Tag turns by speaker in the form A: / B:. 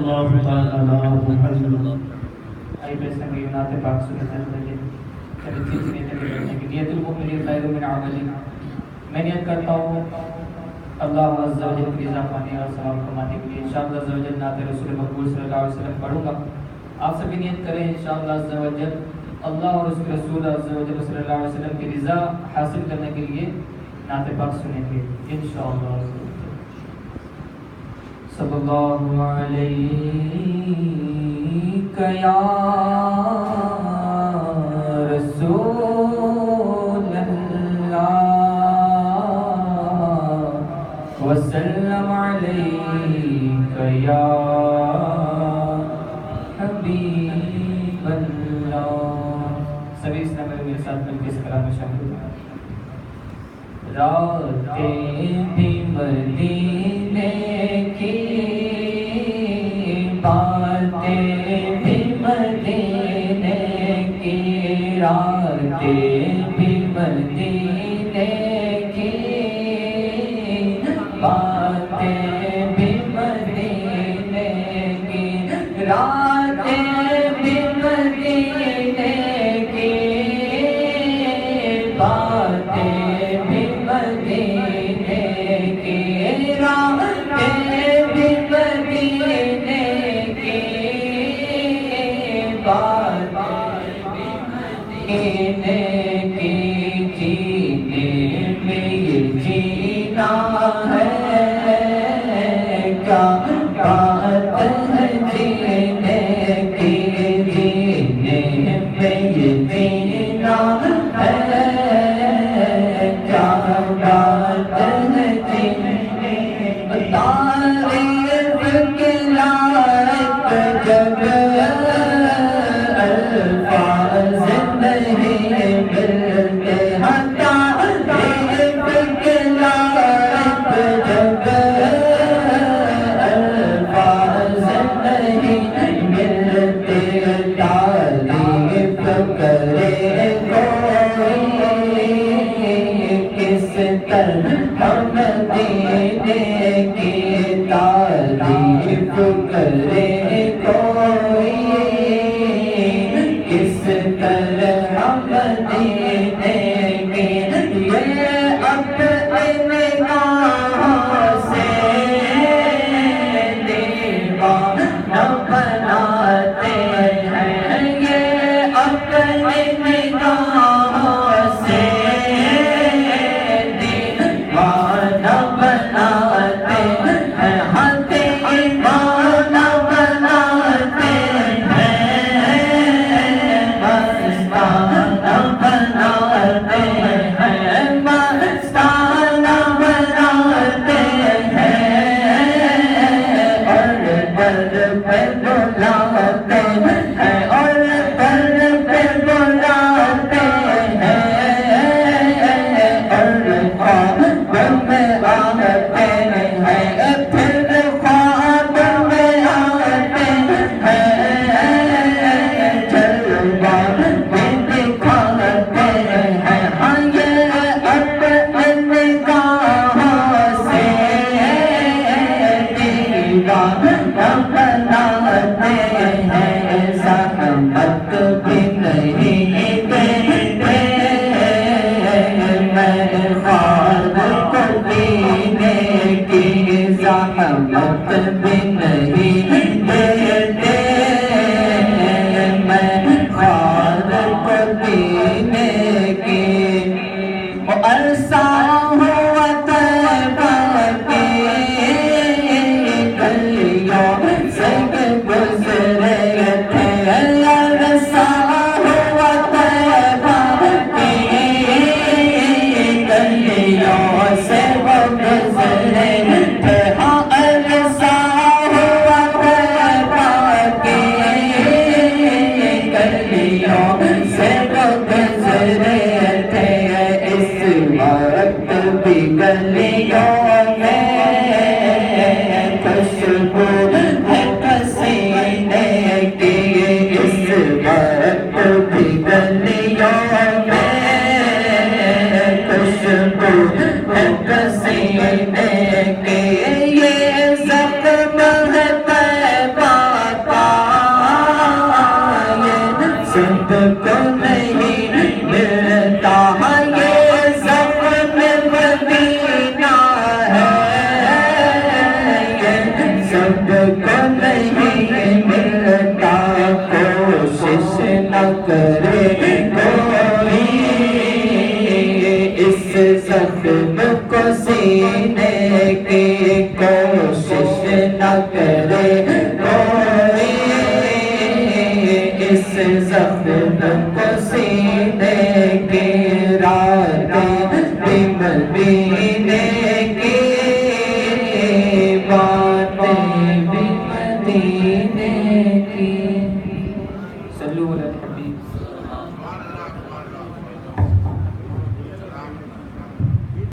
A: اللہ تعالی علی محمد.
B: آئی پیسے میں نعت پاک سنتے ہیں چلیے نیتیں کرنے کی نیت المؤمن خیر من عمل. میں نیت کرتا ہوں اللہ عز و جل کی رضا پانے اور ثواب کمانے کے لیے انشاءاللہ عز و جل نعت رسول مقبول صلی اللہ علیہ وسلم پڑھوں گا. آپ سبھی نیت کریں انشاءاللہ عز و جل اللہ اور اس کے رسول عز و جل صلی اللہ علیہ وسلم کی رضا حاصل کرنے کے لیے نعت پاک سنیں گے انشاءاللہ. صلی اللہ علیہ یا رسول اللہ وسلم علیک یا حبیب اللہ. سبھی اس نمبر میرے ساتھ مل کے اس کلام میں شامل ہوئے. راتیں بھی مدینے کی باتیں بھی مدینے کی راتیں بھی مدینے کی باتیں بھی مدینے کی راتیں بھی مدینے کی باتیں بھی مدینے کی راتیں بھی مدینے کی باتیں بھی مدینے کی جینے میں یہ جینا ہے کیا بات ہے جینے کی جینے میں یہ جینا ہے کیا بات ہے جینے تعریف کے لائق جب الفاظ نہیں ملتے ہیں تعریف کے لائق جب الفاظ نہیں ملتے تعریف کرے کوئی کس طرح مدینے کی تعریف کرے کوئی کس طرح مدینے کی یہ اپنے نگاہوں سے دیوانہ بناتے ہیں یہ اپنے نگاہوں سے دیوانہ بناتے ہیں ہاں دیوانہ بناتے ہیں مستانہ بناتے ہیں مستانہ بناتے ہیں اور در پہ بلاتے ہیں اور در پہ بلاتے ہیں اور خواب میں آتے ہیں پھر خواب میں آتے ہیں جلوہ میں دکھاتے ہیں ہاں یہ اپنے نگاہوں سے دیوانہ بناتے ہیں